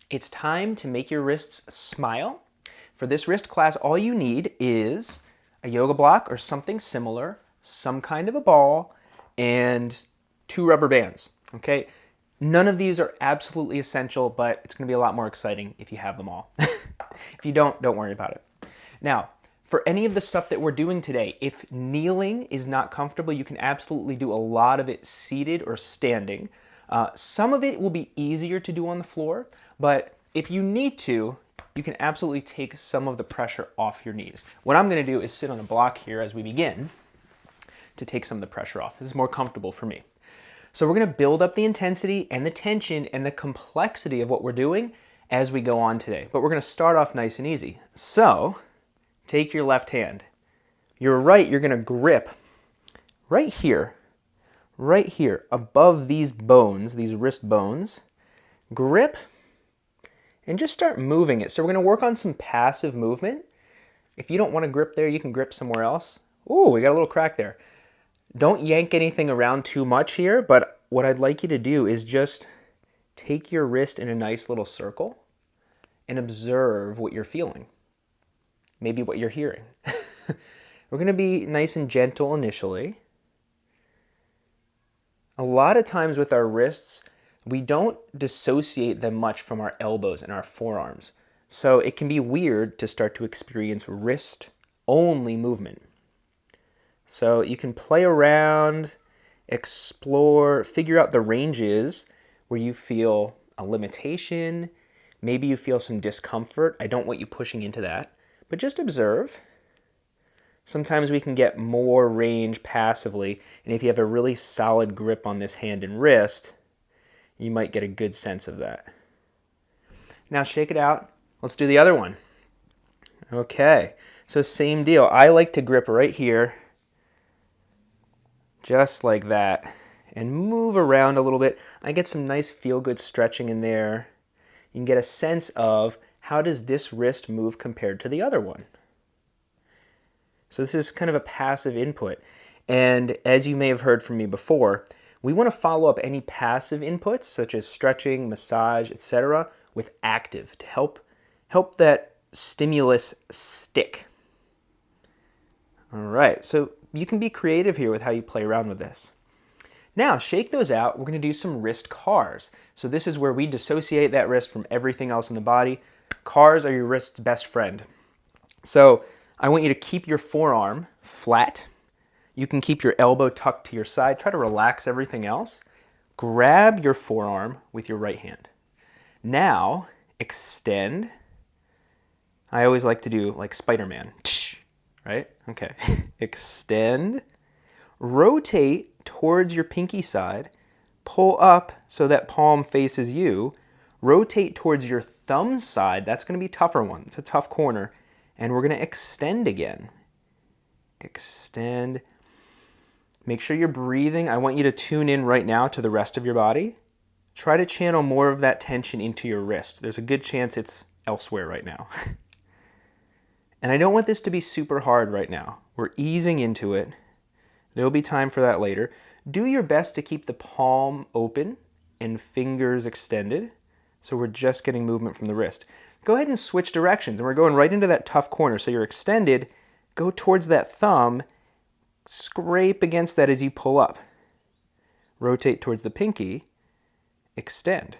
It's time to make your wrists smile. For this wrist class, all you need is a yoga block or something similar, some kind of a ball, and 2 rubber bands, okay? None of these are absolutely essential, but it's gonna be a lot more exciting if you have them all. If you don't worry about it. Now, for any of the stuff that we're doing today, if kneeling is not comfortable, you can absolutely do a lot of it seated or standing. Some of it will be easier to do on the floor, but if you need to, you can absolutely take some of the pressure off your knees. What I'm going to do is sit on a block here as we begin to take some of the pressure off. This is more comfortable for me. So we're going to build up the intensity and the tension and the complexity of what we're doing as we go on today. But we're going to start off nice and easy. So take your left hand. Your right, you're going to grip right here above these bones, these wrist bones. Grip and just start moving it. So we're going to work on some passive movement. If you don't want to grip there, you can grip somewhere else. Ooh, we got a little crack there. Don't yank anything around too much here, but what I'd like you to do is just take your wrist in a nice little circle and observe what you're feeling. Maybe what you're hearing. We're going to be nice and gentle initially. A lot of times with our wrists, we don't dissociate them much from our elbows and our forearms. So it can be weird to start to experience wrist-only movement. So you can play around, explore, figure out the ranges where you feel a limitation. Maybe you feel some discomfort. I don't want you pushing into that, but just observe. Sometimes we can get more range passively, and if you have a really solid grip on this hand and wrist, you might get a good sense of that. Now shake it out. Let's do the other one. Okay, so same deal. I like to grip right here, just like that, and move around a little bit. I get some nice feel-good stretching in there. You can get a sense of how does this wrist move compared to the other one. So this is kind of a passive input. And as you may have heard from me before, we want to follow up any passive inputs, such as stretching, massage, etc., with active to help that stimulus stick. All right, so you can be creative here with how you play around with this. Now, shake those out. We're going to do some wrist cars. So this is where we dissociate that wrist from everything else in the body. Cars are your wrist's best friend. So I want you to keep your forearm flat. You can keep your elbow tucked to your side. Try to relax everything else. Grab your forearm with your right hand. Now, extend. I always like to do like Spider-Man, right? Okay. Extend. Rotate towards your pinky side. Pull up so that palm faces you. Rotate towards your thumb side. That's going to be a tougher one. It's a tough corner. And we're going to extend again. Extend. Make sure you're breathing. I want you to tune in right now to the rest of your body. Try to channel more of that tension into your wrist. There's a good chance it's elsewhere right now. And I don't want this to be super hard right now. We're easing into it. There'll be time for that later. Do your best to keep the palm open and fingers extended. So we're just getting movement from the wrist. Go ahead and switch directions. And we're going right into that tough corner. So you're extended. Go towards that thumb. Scrape against that as you pull up. Rotate towards the pinky. Extend.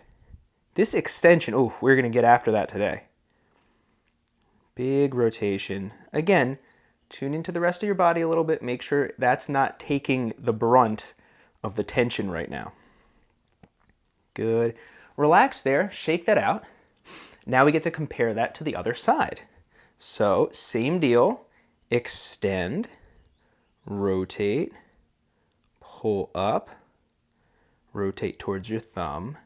This extension, oh, we're going to get after that today. Big rotation. Again, tune into the rest of your body a little bit. Make sure that's not taking the brunt of the tension right now. Good. Relax there. Shake that out. Now we get to compare that to the other side. So, same deal. Extend. Rotate. Pull up. Rotate towards your thumb.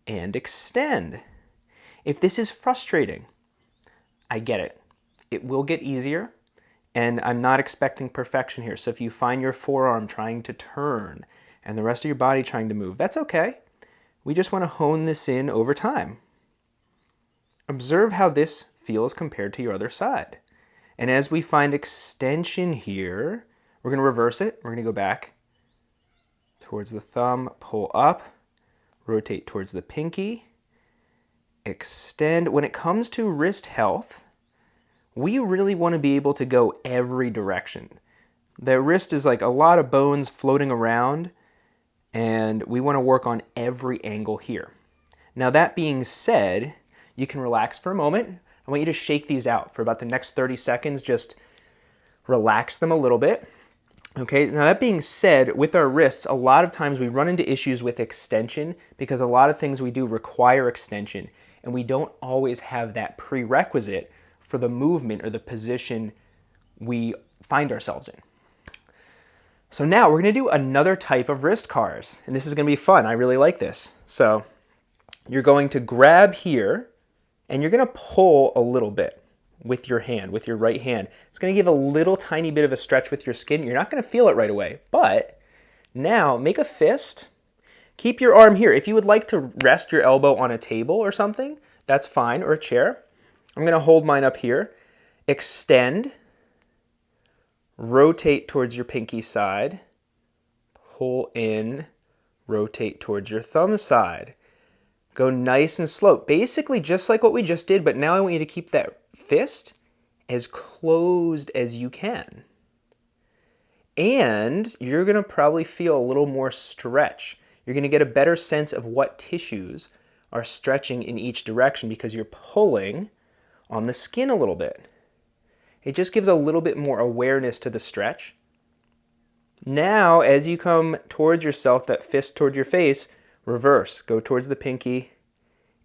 And extend. If this is frustrating, I get it. It will get easier. And I'm not expecting perfection here. So if you find your forearm trying to turn and the rest of your body trying to move, that's okay. We just want to hone this in over time. Observe how this feels compared to your other side. And as we find extension here, we're going to reverse it. We're going to go back towards the thumb, pull up, rotate towards the pinky, extend. When it comes to wrist health, we really want to be able to go every direction. The wrist is like a lot of bones floating around, and we want to work on every angle here. Now that being said, you can relax for a moment. I want you to shake these out for about the next 30 seconds. Just relax them a little bit. Okay, now that being said, with our wrists, a lot of times we run into issues with extension because a lot of things we do require extension, and we don't always have that prerequisite for the movement or the position we find ourselves in. So now we're going to do another type of wrist cars, and this is going to be fun. I really like this. So you're going to grab here, and you're going to pull a little bit with your hand, with your right hand. It's going to give a little tiny bit of a stretch with your skin. You're not going to feel it right away, but now make a fist. Keep your arm here. If you would like to rest your elbow on a table or something, that's fine, or a chair. I'm going to hold mine up here. Extend. Rotate towards your pinky side. Pull in. Rotate towards your thumb side. Go nice and slow. Basically just like what we just did, but now I want you to keep that fist as closed as you can. And you're going to probably feel a little more stretch. You're going to get a better sense of what tissues are stretching in each direction because you're pulling on the skin a little bit. It just gives a little bit more awareness to the stretch. Now, as you come towards yourself, that fist toward your face, reverse. Go towards the pinky.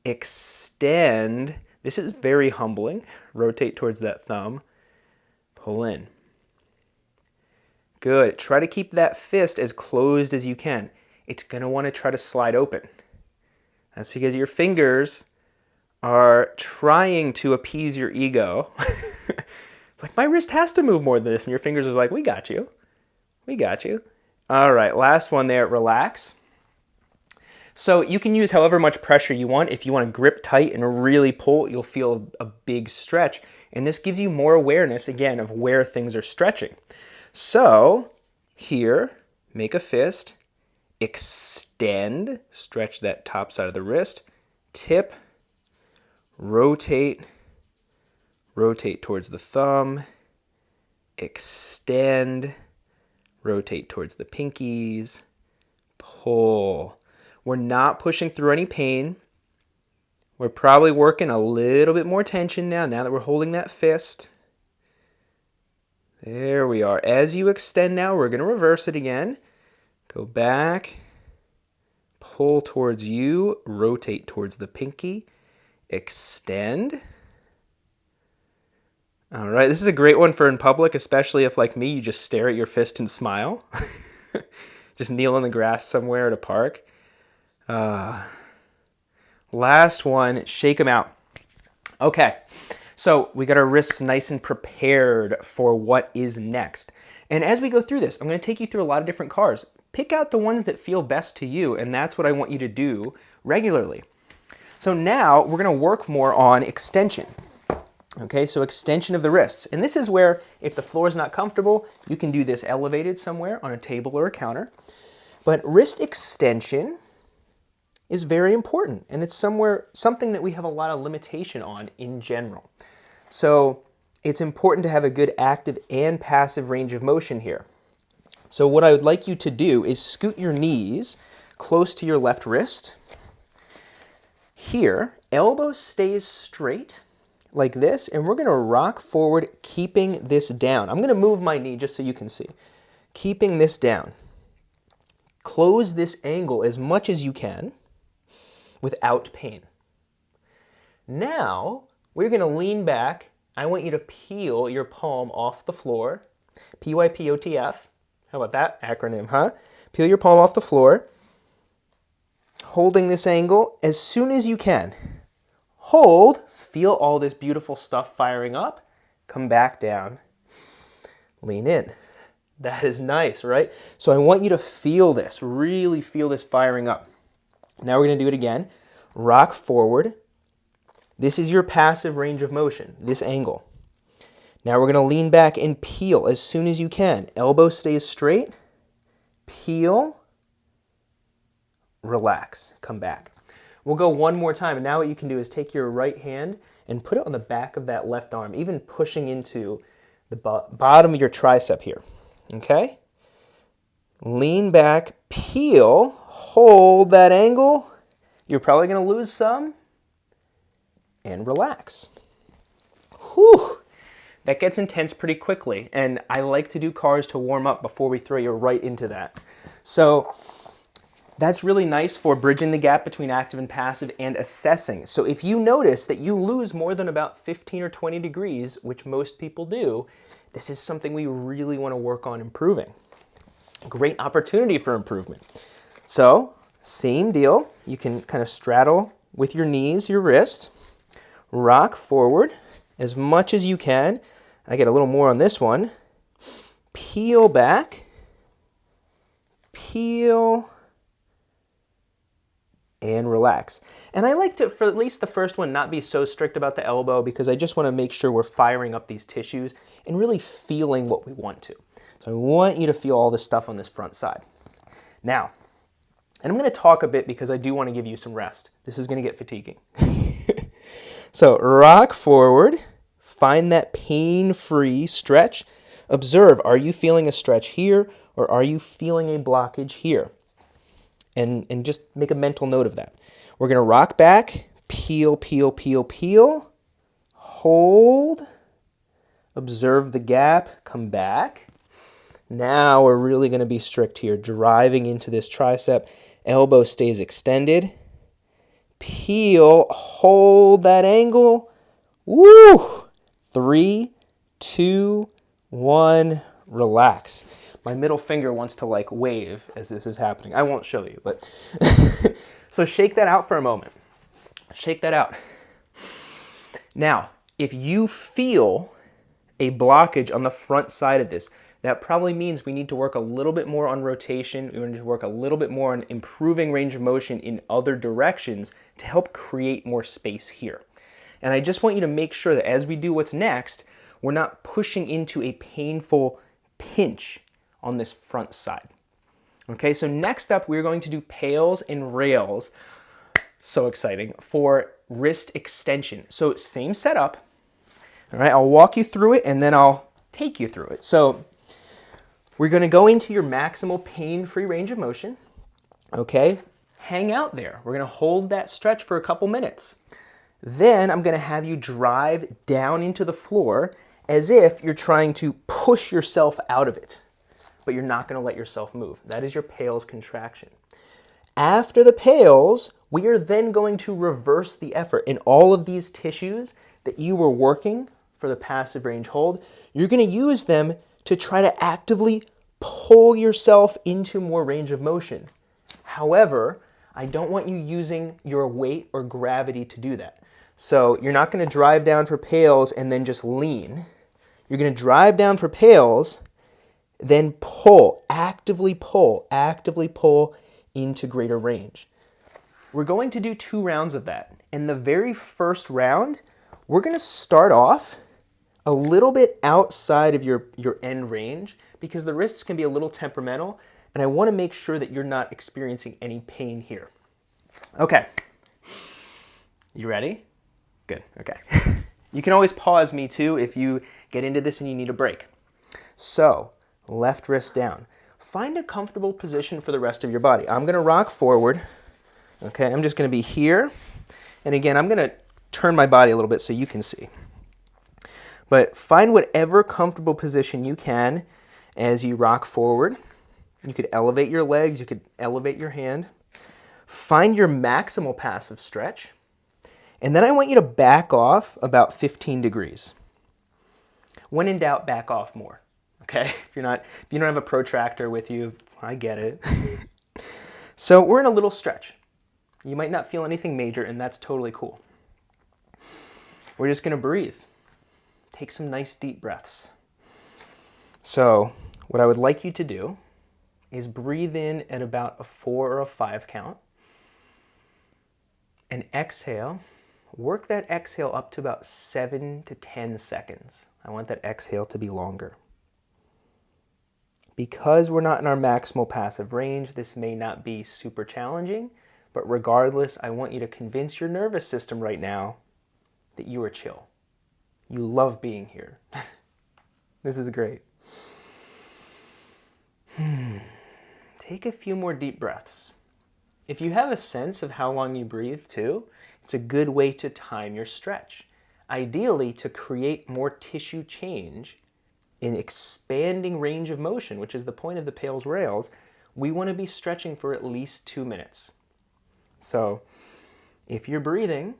Extend. This is very humbling. Rotate towards that thumb. Pull in. Good. Try to keep that fist as closed as you can. It's going to want to try to slide open. That's because your fingers are trying to appease your ego. Like, my wrist has to move more than this. And your fingers are like, we got you. We got you. All right, last one there. Relax. So you can use however much pressure you want. If you want to grip tight and really pull, you'll feel a big stretch. And this gives you more awareness, again, of where things are stretching. So here, make a fist, extend, stretch that top side of the wrist, tip, rotate, rotate towards the thumb, extend, rotate towards the pinkies, pull. We're not pushing through any pain. We're probably working a little bit more tension now that we're holding that fist. There we are. As you extend now, we're going to reverse it again. Go back, pull towards you, rotate towards the pinky, extend. All right, this is a great one for in public, especially if, like me, you just stare at your fist and smile. Just kneel in the grass somewhere at a park. Last one, shake them out. Okay, so we got our wrists nice and prepared for what is next. And as we go through this, I'm going to take you through a lot of different cars. Pick out the ones that feel best to you, and that's what I want you to do regularly. So now we're going to work more on extension. Okay, so extension of the wrists. And this is where, if the floor is not comfortable, you can do this elevated somewhere on a table or a counter. But wrist extension is very important, and it's something that we have a lot of limitation on in general. So it's important to have a good active and passive range of motion here. So what I would like you to do is scoot your knees close to your left wrist. Here, elbow stays straight like this, and we're going to rock forward, keeping this down. I'm going to move my knee just so you can see. Keeping this down. Close this angle as much as you can without pain. Now, we're going to lean back. I want you to peel your palm off the floor. P-Y-P-O-T-F. How about that acronym, huh? Peel your palm off the floor. Holding this angle as soon as you can. Hold. Feel all this beautiful stuff firing up. Come back down. Lean in. That is nice, right? So I want you to feel this, really feel this firing up. Now we're going to do it again. Rock forward. This is your passive range of motion, this angle. Now we're going to lean back and peel as soon as you can. Elbow stays straight. Peel. Relax. Come back. We'll go one more time, and now what you can do is take your right hand and put it on the back of that left arm, even pushing into the bottom of your tricep here, okay? Lean back, peel, hold that angle. You're probably going to lose some, and relax. Whew! That gets intense pretty quickly, and I like to do cars to warm up before we throw you right into that. So that's really nice for bridging the gap between active and passive and assessing. So if you notice that you lose more than about 15 or 20 degrees, which most people do, this is something we really want to work on improving. Great opportunity for improvement. So same deal. You can kind of straddle with your knees, your wrist, rock forward as much as you can. I get a little more on this one. Peel back, peel, and relax. And I like to, for at least the first one, not be so strict about the elbow because I just want to make sure we're firing up these tissues and really feeling what we want to. So I want you to feel all this stuff on this front side. Now, and I'm going to talk a bit because I do want to give you some rest. This is going to get fatiguing. So rock forward, find that pain-free stretch. Observe, are you feeling a stretch here or are you feeling a blockage here? And just make a mental note of that. We're going to rock back, peel, peel, peel, peel, hold, observe the gap, come back. Now we're really going to be strict here, driving into this tricep. Elbow stays extended. Peel, hold that angle. Woo! 3, 2, 1, relax. My middle finger wants to like wave as this is happening. I won't show you, but so shake that out for a moment. Shake that out. Now, if you feel a blockage on the front side of this, that probably means we need to work a little bit more on rotation. We need to work a little bit more on improving range of motion in other directions to help create more space here. And I just want you to make sure that as we do what's next, we're not pushing into a painful pinch on this front side. Okay, so next up, we're going to do pails and rails. So exciting, for wrist extension. So same setup. All right, I'll walk you through it and then I'll take you through it. So we're going to go into your maximal pain-free range of motion. Okay, hang out there. We're going to hold that stretch for a couple minutes. Then I'm going to have you drive down into the floor as if you're trying to push yourself out of it, but you're not going to let yourself move. That is your pails contraction. After the pails, we are then going to reverse the effort. In all of these tissues that you were working for the passive range hold, you're going to use them to try to actively pull yourself into more range of motion. However, I don't want you using your weight or gravity to do that. So you're not going to drive down for pails and then just lean. You're going to drive down for pails, then pull, actively pull into greater range. We're going to do 2 rounds of that. In the very first round, we're going to start off a little bit outside of your end range because the wrists can be a little temperamental, and I want to make sure that you're not experiencing any pain here. Okay. You ready? Good. Okay. You can always pause me too if you get into this and you need a break. So, left wrist down. Find a comfortable position for the rest of your body. I'm going to rock forward. Okay, I'm just going to be here. And again, I'm going to turn my body a little bit so you can see. But find whatever comfortable position you can as you rock forward. You could elevate your legs, you could elevate your hand. Find your maximal passive stretch. And then I want you to back off about 15 degrees. When in doubt, back off more. Okay? If you don't have a protractor with you, I get it. So we're in a little stretch. You might not feel anything major, and that's totally cool. We're just going to breathe. Take some nice deep breaths. So what I would like you to do is breathe in at about a 4 or a 5 count. And exhale. Work that exhale up to about 7 to 10 seconds. I want that exhale to be longer. Because we're not in our maximal passive range, this may not be super challenging, But regardless, I want you to convince your nervous system right now that you are chill. You love being here. This is great. Take a few more deep breaths. If you have a sense of how long you breathe too, it's a good way to time your stretch. Ideally, to create more tissue change in expanding range of motion, which is the point of the Pales rails, we want to be stretching for at least 2 minutes. So if you're breathing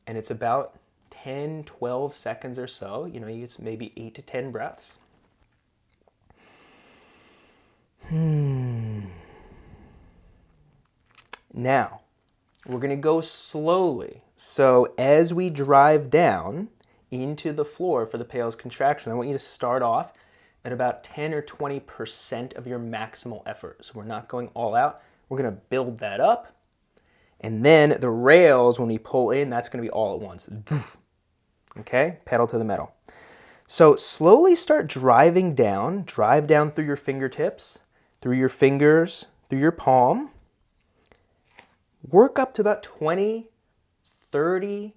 and it's about 10, 12 seconds or so, you use maybe 8 to 10 breaths. Now, we're going to go slowly. So as we drive down into the floor for the Pales contraction, I want you to start off at about 10 or 20% of your maximal effort. So we're not going all out. We're going to build that up. And then the rails, when we pull in, that's going to be all at once. Okay, pedal to the metal. So slowly start driving down. Drive down through your fingertips, through your fingers, through your palm. Work up to about 20, 30,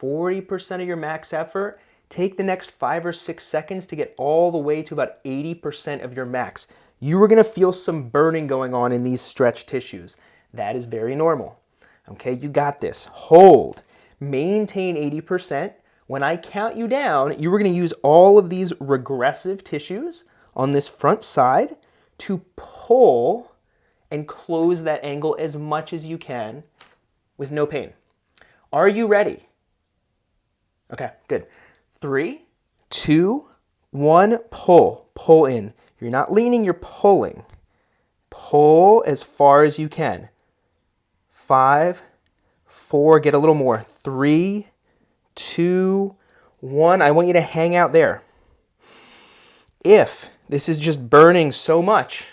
40% of your max effort. Take the next 5 or 6 seconds to get all the way to about 80% of your max. You are going to feel some burning going on in these stretch tissues. That is very normal. Okay, you got this. Hold. Maintain 80%. When I count you down, you are going to use all of these regressive tissues on this front side to pull and close that angle as much as you can with no pain. Are you ready? Okay, good. 3, 2, 1, pull. Pull in. You're not leaning, you're pulling. Pull as far as you can. 5, 4, get a little more. 3, 2, 1. I want you to hang out there. If this is just burning so much,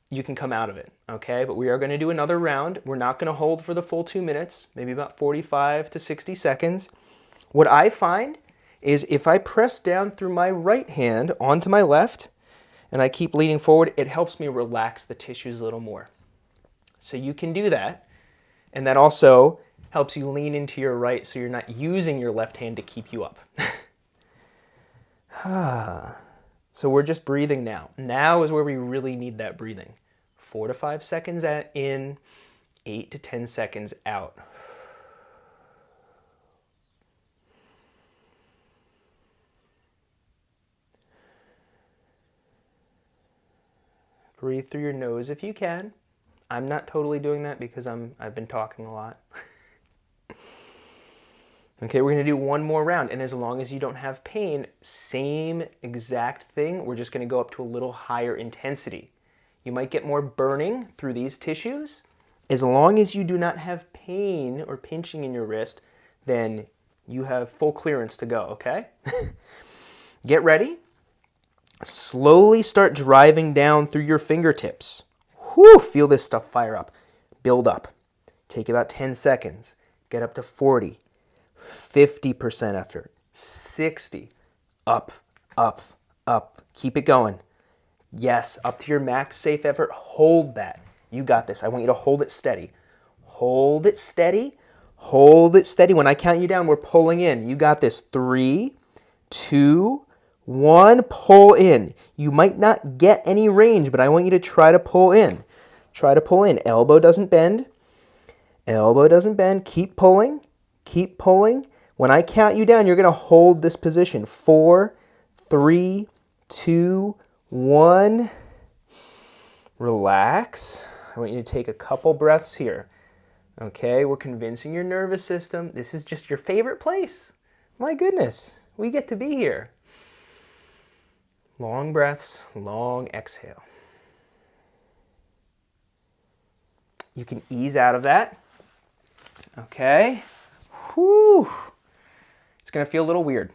you can come out of it, okay? But we are going to do another round. We're not going to hold for the full 2 minutes, maybe about 45 to 60 seconds. What I find is if I press down through my right hand onto my left, and I keep leaning forward, it helps me relax the tissues a little more. So you can do that, and that also helps you lean into your right so you're not using your left hand to keep you up. So we're just breathing now. Now is where we really need that breathing. 4 to 5 seconds in, 8 to 10 seconds out. Breathe through your nose if you can. I'm not totally doing that because I've been talking a lot. Okay, we're going to do one more round, and as long as you don't have pain, same exact thing, we're just going to go up to a little higher intensity. You might get more burning through these tissues. As long as you do not have pain or pinching in your wrist, then you have full clearance to go, okay? Get ready. Slowly start driving down through your fingertips. Whew, feel this stuff fire up. Build up. Take about 10 seconds. Get up to 40. 50% effort, 60, up, up, up. Keep it going. Yes, up to your max safe effort. Hold that. You got this. I want you to hold it steady. Hold it steady. Hold it steady. When I count you down, we're pulling in. You got this. 3, 2, 1. Pull in. You might not get any range, but I want you to try to pull in. Try to pull in. Elbow doesn't bend. Elbow doesn't bend. Keep pulling. Keep pulling. When I count you down, you're going to hold this position. 4, 3, 2, 1. Relax. I want you to take a couple breaths here. Okay, we're convincing your nervous system. This is just your favorite place. My goodness, we get to be here. Long breaths, long exhale. You can ease out of that. Okay. Whew. It's going to feel a little weird.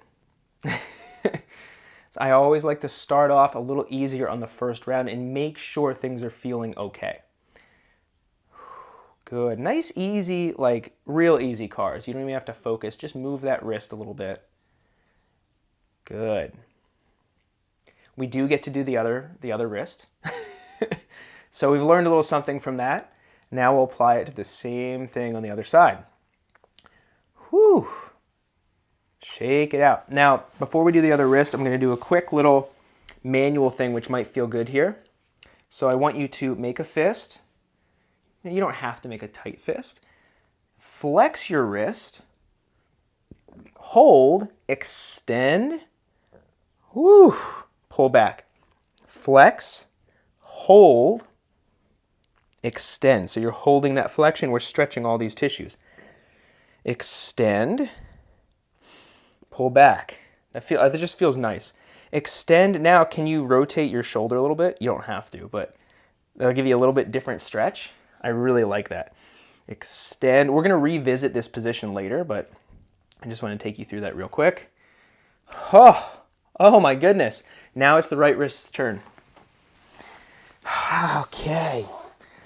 I always like to start off a little easier on the first round and make sure things are feeling okay. Good. Nice, easy, like real easy cars. You don't even have to focus. Just move that wrist a little bit. Good. We do get to do the other wrist. So we've learned a little something from that. Now we'll apply it to the same thing on the other side. Whew. Shake it out. Now, before we do the other wrist, I'm going to do a quick little manual thing which might feel good here. So I want you to make a fist. You don't have to make a tight fist. Flex your wrist. Hold, extend. Whew. Pull back. Flex, hold, extend. So you're holding that flexion. We're stretching all these tissues. Extend, pull back. That just feels nice. Extend. Now, can you rotate your shoulder a little bit? You don't have to, but that'll give you a little bit different stretch. I really like that. Extend. We're going to revisit this position later, but I just want to take you through that real quick. Oh my goodness. Now it's the right wrist's turn. Okay.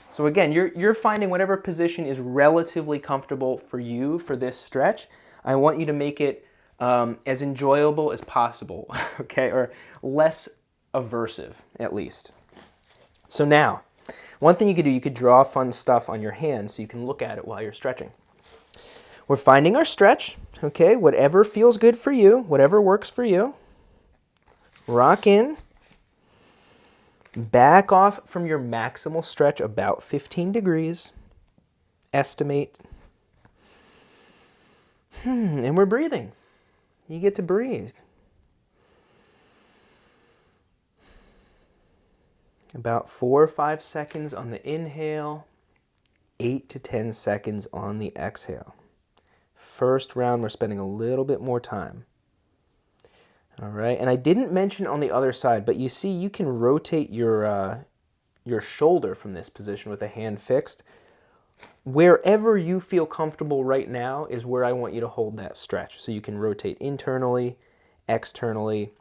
So again, you're finding whatever position is relatively comfortable for you for this stretch. I want you to make it as enjoyable as possible, okay, or less aversive at least. So now, one thing you could do, you could draw fun stuff on your hand so you can look at it while you're stretching. We're finding our stretch, okay, whatever feels good for you, whatever works for you. Rock in. Back off from your maximal stretch about 15 degrees. Estimate. And we're breathing. You get to breathe. About 4 or 5 seconds on the inhale, 8 to 10 seconds on the exhale. First round, we're spending a little bit more time. All right, and I didn't mention on the other side, but you see you can rotate your shoulder from this position with a hand fixed. Wherever you feel comfortable right now is where I want you to hold that stretch. So you can rotate internally, externally.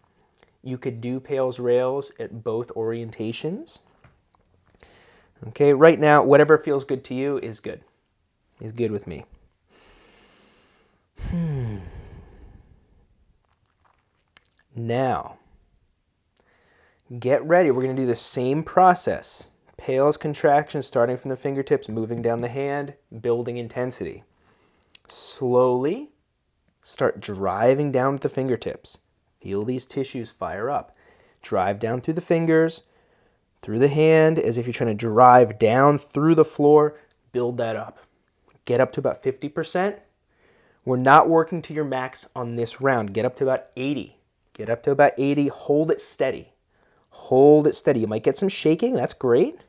You could do Pales Rails at both orientations. Okay, right now, whatever feels good to you is good. Is good with me. Now, get ready. We're going to do the same process. Pales contraction starting from the fingertips, moving down the hand, building intensity. Slowly start driving down with the fingertips. Feel these tissues fire up. Drive down through the fingers, through the hand, as if you're trying to drive down through the floor. Build that up. Get up to about 50%. We're not working to your max on this round. Get up to about 80. Get up to about 80. Hold it steady. Hold it steady. You might get some shaking. That's great.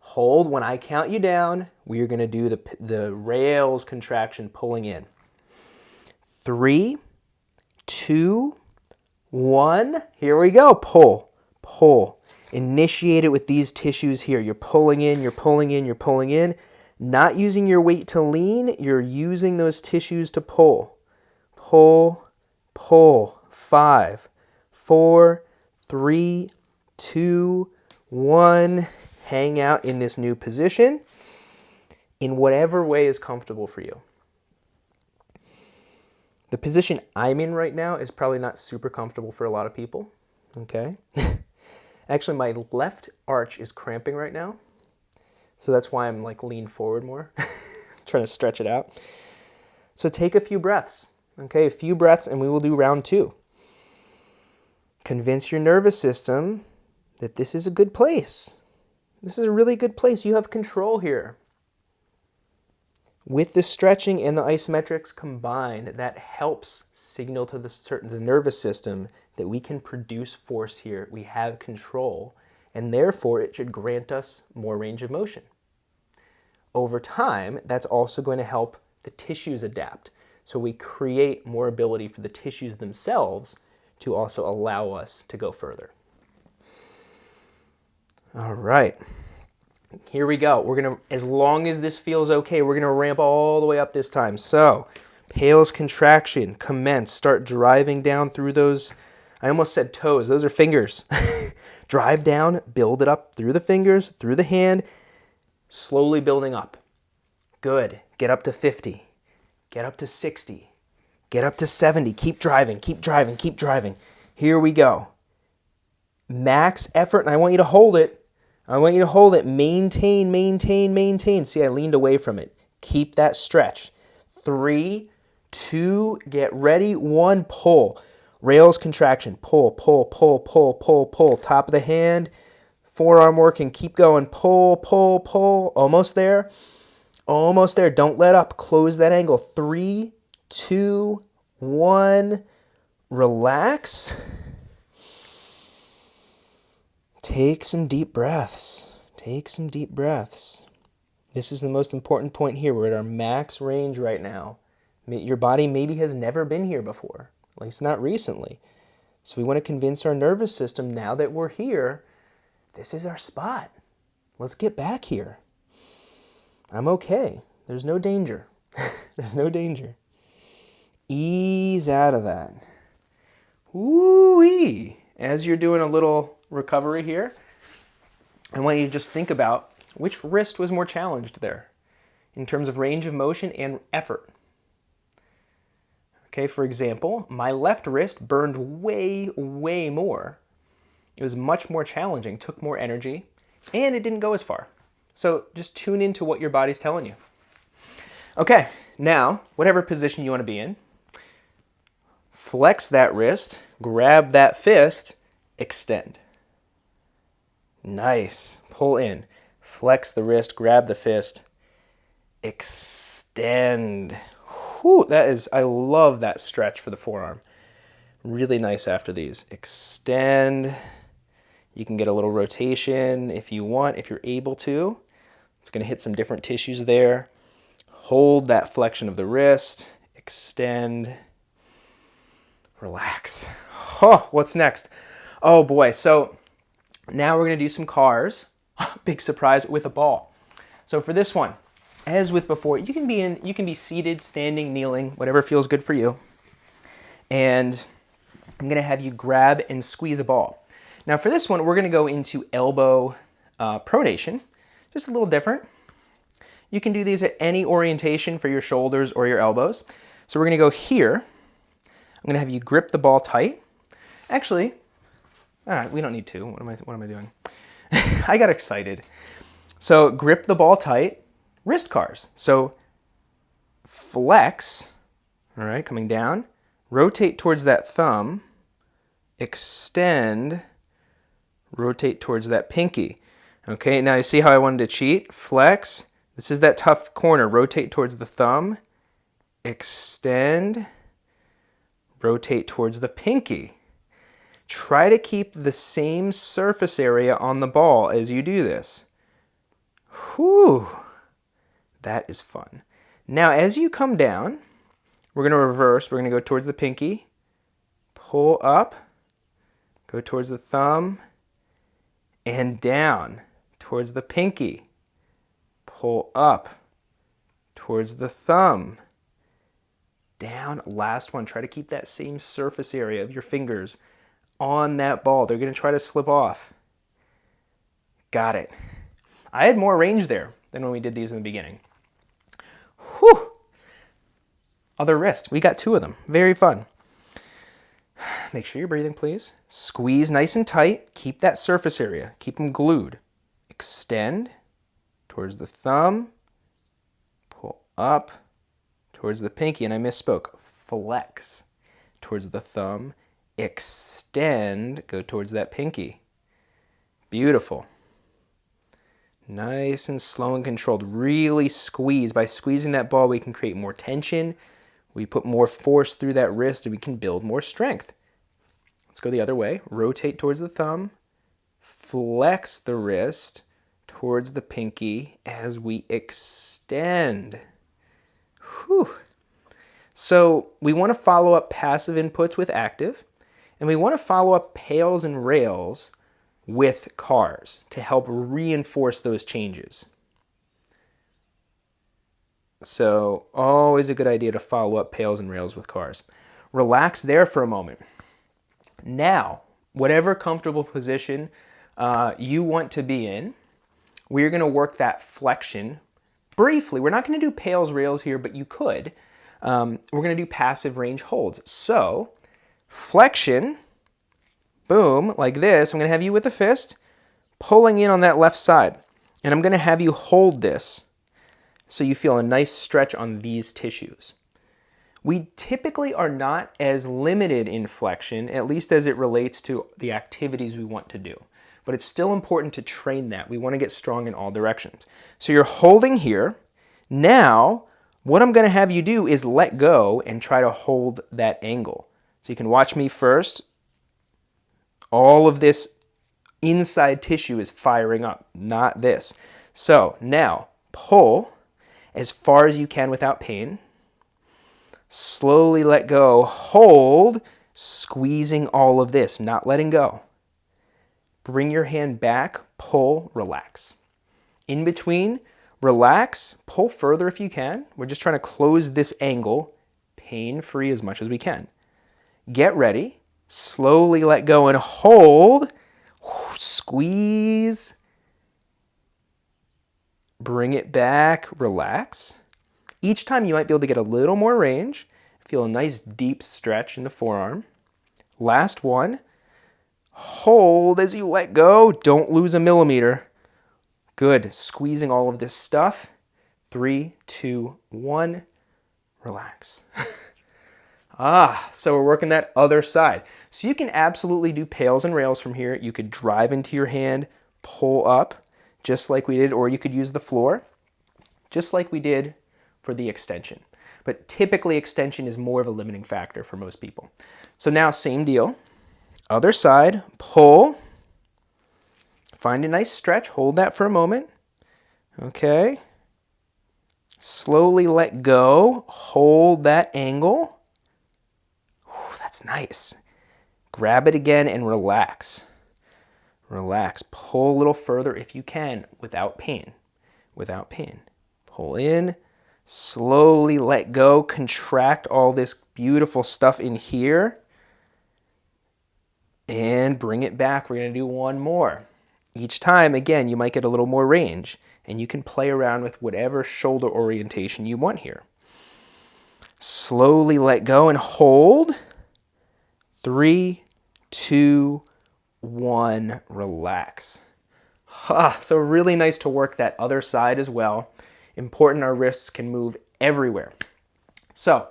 Hold. When I count you down, we are going to do the rails contraction pulling in. 3, 2, 1. Here we go. Pull. Pull. Initiate it with these tissues here. You're pulling in, you're pulling in, you're pulling in. Not using your weight to lean. You're using those tissues to pull. Pull. Pull. 5, 4, 3, 2, 1. Hang out in this new position in whatever way is comfortable for you. The position I'm in right now is probably not super comfortable for a lot of people. Okay. Actually, my left arch is cramping right now. So that's why I'm like lean forward more, trying to stretch it out. So take a few breaths. Okay, a few breaths and we will do round 2. Convince your nervous system that this is a good place. This is a really good place. You have control here. With the stretching and the isometrics combined, that helps signal to the nervous system that we can produce force here. We have control, and therefore it should grant us more range of motion. Over time, that's also going to help the tissues adapt. So we create more ability for the tissues themselves to also allow us to go further. All right. Here we go. We're going to, as long as this feels okay, we're going to ramp all the way up this time. So, Pales contraction, commence. Start driving down through those, I almost said toes. Those are fingers. Drive down, build it up through the fingers, through the hand, slowly building up. Good. Get up to 50. Get up to 60. Get up to 70. Keep driving, keep driving, keep driving. Here we go. Max effort, and I want you to hold it. I want you to hold it. Maintain, maintain, maintain. See, I leaned away from it. Keep that stretch. 3, 2, get ready. 1, pull. Rails contraction. Pull, pull, pull, pull, pull, pull. Top of the hand. Forearm working. Keep going. Pull, pull, pull. Almost there. Almost there. Don't let up. Close that angle. 3, 2, 1. Relax. Take some deep breaths. Take some deep breaths. This is the most important point here. We're at our max range right now. Your body maybe has never been here before, at least not recently. So we want to convince our nervous system now that we're here, this is our spot. Let's get back here. I'm okay. There's no danger. There's no danger. Ease out of that. Woo-wee. As you're doing a little recovery here, I want you to just think about which wrist was more challenged there in terms of range of motion and effort. Okay, for example, my left wrist burned way, way more. It was much more challenging, took more energy, and it didn't go as far. So just tune into what your body's telling you. Okay, now, whatever position you want to be in, flex that wrist, grab that fist, extend. Nice. Pull in. Flex the wrist, grab the fist, extend. Whew, I love that stretch for the forearm. Really nice after these. Extend. You can get a little rotation if you want, if you're able to. It's going to hit some different tissues there. Hold that flexion of the wrist. Extend. Relax. Oh, what's next? Oh boy, so now we're going to do some cars. Big surprise, with a ball. So for this one, as with before, you can be seated, standing, kneeling, whatever feels good for you. And I'm going to have you grab and squeeze a ball. Now for this one, we're going to go into elbow pronation, just a little different. You can do these at any orientation for your shoulders or your elbows. So we're going to go here. I'm going to have you grip the ball tight. Actually, we don't need to. What am I doing? I got excited. So grip the ball tight, wrist cars. So flex, all right, coming down, rotate towards that thumb, extend, rotate towards that pinky. Okay, now you see how I wanted to cheat? Flex, this is that tough corner, rotate towards the thumb, extend, rotate towards the pinky. Try to keep the same surface area on the ball as you do this. Whew, that is fun. Now, as you come down, we're going to reverse. We're going to go towards the pinky, pull up, go towards the thumb, and down towards the pinky. Pull up towards the thumb, down. Last one. Try to keep that same surface area of your fingers on that ball. They're going to try to slip off. Got it. I had more range there than when we did these in the beginning. Whew. Other wrist. We got 2 of them. Very fun. Make sure you're breathing, please. Squeeze nice and tight. Keep that surface area. Keep them glued. Extend towards the thumb. Pull up towards the pinky. And I misspoke. Flex towards the thumb. Extend, go towards that pinky. Beautiful. Nice and slow and controlled. Really squeeze. By squeezing that ball, we can create more tension. We put more force through that wrist, and we can build more strength. Let's go the other way. Rotate towards the thumb. Flex the wrist towards the pinky as we extend. Whew. So we want to follow up passive inputs with active. And we want to follow up pails and rails with cars to help reinforce those changes. So always a good idea to follow up pails and rails with cars. Relax there for a moment. Now, whatever comfortable position you want to be in, we're going to work that flexion briefly. We're not going to do pails, rails here, but you could. We're going to do passive range holds. So flexion, boom, like this. I'm going to have you with the fist. pulling in on that left side. And I'm going to have you hold this so you feel a nice stretch on these tissues. We typically are not as limited in flexion, at least as it relates to the activities we want to do. But it's still important to train that. We want to get strong in all directions. So you're holding here. Now, what I'm going to have you do is let go and try to hold that angle. So you can watch me first. All of this inside tissue is firing up, not this. So now, pull as far as you can without pain. Slowly let go, hold, squeezing all of this, not letting go. Bring your hand back, pull, relax. In between, relax, pull further if you can. We're just trying to close this angle, pain-free as much as we can. Get ready, slowly let go and hold, squeeze. Bring it back, relax. Each time you might be able to get a little more range. Feel a nice deep stretch in the forearm. Last one. Hold as you let go. Don't lose a millimeter. Good. Squeezing all of this stuff. 3, 2, 1. Relax. So we're working that other side. So you can absolutely do pails and rails from here. You could drive into your hand, pull up, just like we did, or you could use the floor, just like we did for the extension. But typically extension is more of a limiting factor for most people. So now same deal. Other side, pull. Find a nice stretch, hold that for a moment. Okay. Slowly let go, hold that angle. Whew, that's nice. Grab it again and relax. Relax. Pull a little further if you can without pain. Without pain. Pull in. Slowly let go. Contract all this beautiful stuff in here. And bring it back. We're going to do one more. Each time, again, you might get a little more range. And you can play around with whatever shoulder orientation you want here. Slowly let go and hold. 3, 2, 1, relax. So really nice to work that other side as well. Important our wrists can move everywhere. So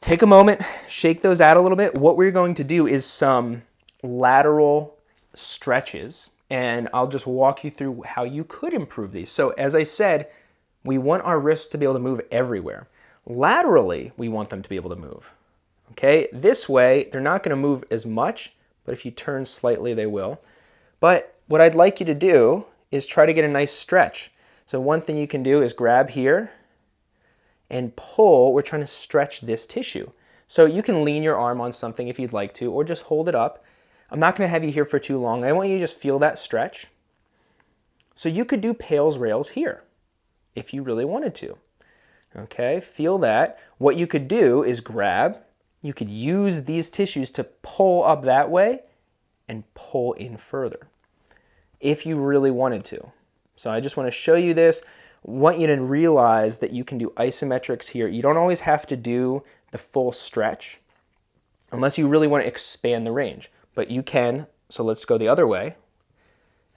take a moment, shake those out a little bit. What we're going to do is some lateral stretches, and I'll just walk you through how you could improve these. So as I said, we want our wrists to be able to move everywhere. Laterally, we want them to be able to move. Okay, this way, they're not going to move as much, but if you turn slightly, they will. But what I'd like you to do is try to get a nice stretch. So one thing you can do is grab here and pull. We're trying to stretch this tissue. So you can lean your arm on something if you'd like to, or just hold it up. I'm not going to have you here for too long. I want you to just feel that stretch. So you could do pails, rails here if you really wanted to. Okay, feel that. What you could do is grab. You could use these tissues to pull up that way and pull in further if you really wanted to. So I just want to show you this. I want you to realize that you can do isometrics here. You don't always have to do the full stretch unless you really want to expand the range, but you can. So let's go the other way.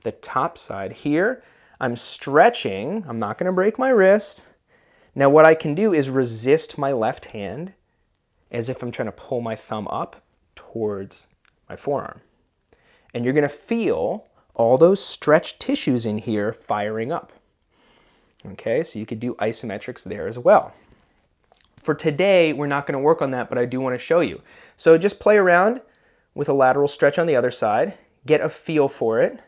The top side here, I'm stretching. I'm not going to break my wrist. Now what I can do is resist my left hand as if I'm trying to pull my thumb up towards my forearm. And you're going to feel all those stretched tissues in here firing up. Okay, so you could do isometrics there as well. For today, we're not going to work on that, but I do want to show you. So just play around with a lateral stretch on the other side. Get a feel for it.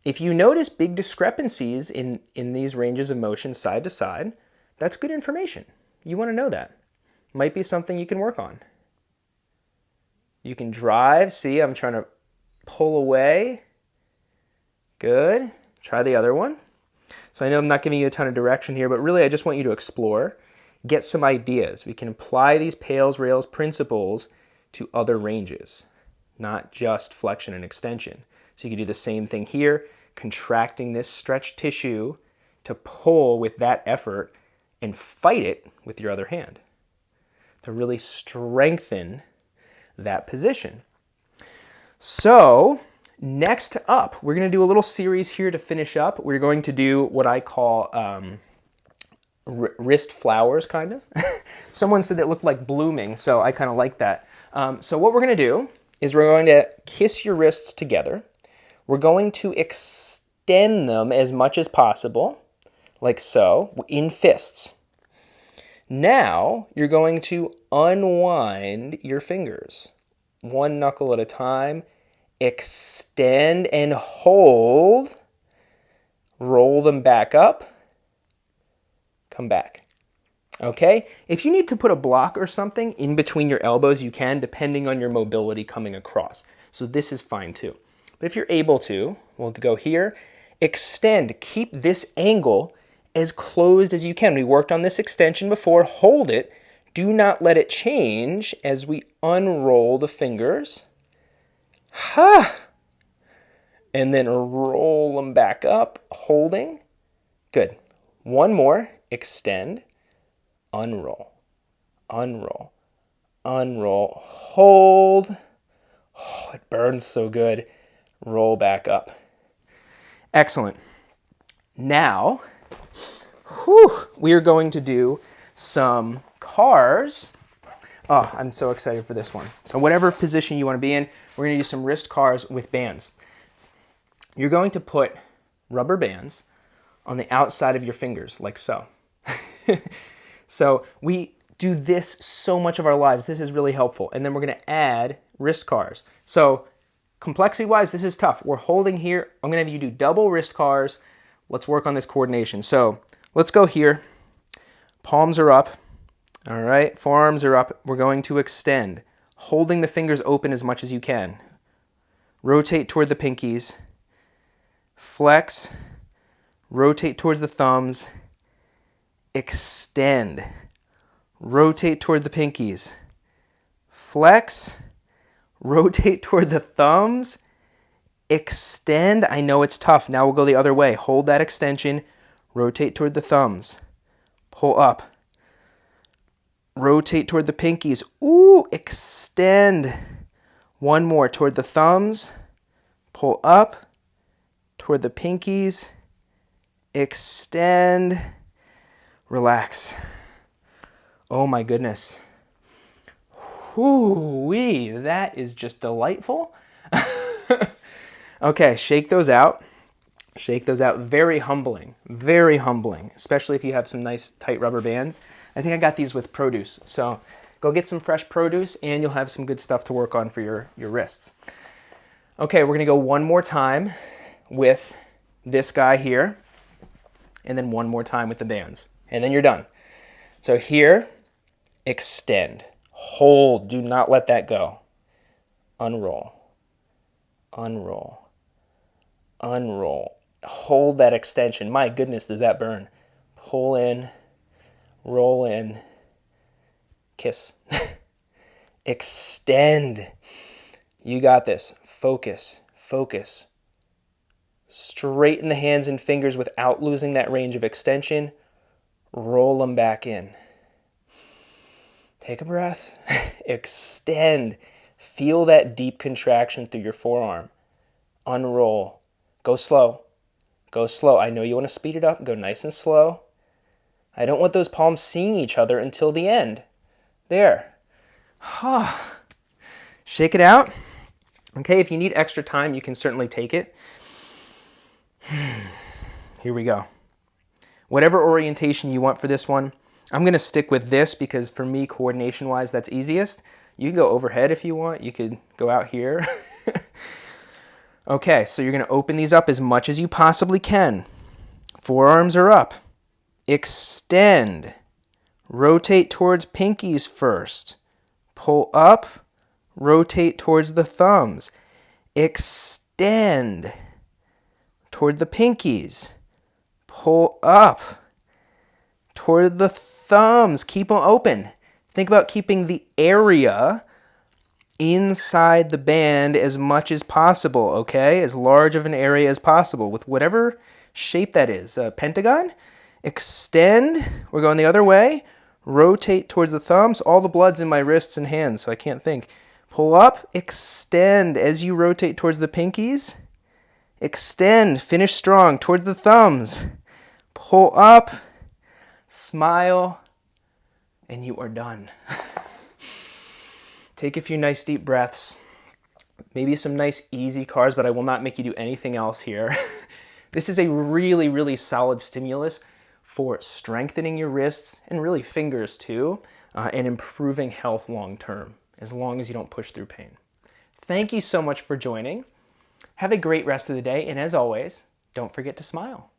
If you notice big discrepancies in these ranges of motion side to side, that's good information. You want to know that. Might be something you can work on. You can drive. See, I'm trying to pull away. Good. Try the other one. So I know I'm not giving you a ton of direction here, but really I just want you to explore, get some ideas. We can apply these pails, rails principles to other ranges, not just flexion and extension. So you can do the same thing here, contracting this stretched tissue to pull with that effort and fight it with your other hand to really strengthen that position. So Next up, we're going to do a little series here to finish up. We're going to do what I call wrist flowers, kind of. Someone said it looked like blooming, so I kind of like that. So what we're going to do is we're going to kiss your wrists together. We're going to extend them as much as possible, like so, in fists. Now, you're going to unwind your fingers, one knuckle at a time. Extend and hold. Roll them back up. Come back. Okay? If you need to put a block or something in between your elbows, you can, depending on your mobility coming across. So this is fine too. But if you're able to, we'll go here. Extend. Keep this angle as closed as you can. We worked on this extension before. Hold it. Do not let it change as we unroll the fingers. Ha! And then roll them back up, holding. Good. One more. Extend. Unroll. Unroll. Unroll. Hold. Oh, it burns so good. Roll back up. Excellent. Now, we are going to do some cars. Oh, I'm so excited for this one. So whatever position you want to be in, we're going to do some wrist cars with bands. You're going to put rubber bands on the outside of your fingers, like so. So we do this so much of our lives. This is really helpful. And then we're going to add wrist cars. So complexity-wise, this is tough. We're holding here. I'm going to have you do double wrist cars. Let's work on this coordination. So let's go here. Palms are up. All right, forearms are up. We're going to extend, holding the fingers open as much as you can. Rotate toward the pinkies. Flex. Rotate towards the thumbs. Extend. Rotate toward the pinkies. Flex. Rotate toward the thumbs. Extend. I know it's tough. Now we'll go the other way. Hold that extension. Rotate toward the thumbs. Pull up. Rotate toward the pinkies. Ooh, extend. One more toward the thumbs. Pull up. Toward the pinkies. Extend. Relax. Oh my goodness. Whoo-wee, that is just delightful. Okay, shake those out. Shake those out. Very humbling, especially if you have some nice tight rubber bands. I think I got these with produce. So go get some fresh produce and you'll have some good stuff to work on for your wrists. Okay, we're gonna go one more time with this guy here and then one more time with the bands. And then you're done. So here, extend, hold, do not let that go. Unroll, unroll, unroll. Hold that extension. My goodness, does that burn? Pull in, roll in, kiss. Extend. You got this. Focus, focus. Straighten the hands and fingers without losing that range of extension. Roll them back in. Take a breath. Extend. Feel that deep contraction through your forearm. Unroll. Go slow. Go slow. I know you want to speed it up. Go nice and slow. I don't want those palms seeing each other until the end. There. Shake it out. Okay, if you need extra time, you can certainly take it. Here we go. Whatever orientation you want for this one, I'm going to stick with this because for me, coordination-wise, that's easiest. You can go overhead if you want. You could go out here. Okay, so you're going to open these up as much as you possibly can. Forearms are up. Extend. Rotate towards pinkies first. Pull up. Rotate towards the thumbs. Extend. Toward the pinkies. Pull up. Toward the thumbs. Keep them open. Think about keeping the area inside the band as much as possible, okay? As large of an area as possible with whatever shape that is. A pentagon. Extend. We're going the other way. Rotate towards the thumbs. All the blood's in my wrists and hands, so I can't think. Pull up, extend as you rotate towards the pinkies. Extend, finish strong towards the thumbs. Pull up, smile, and you are done. Take a few nice deep breaths. Maybe some nice easy cars, but I will not make you do anything else here. This is a really, really solid stimulus for strengthening your wrists and really fingers too, and improving health long term, as long as you don't push through pain. Thank you so much for joining. Have a great rest of the day, and as always, don't forget to smile.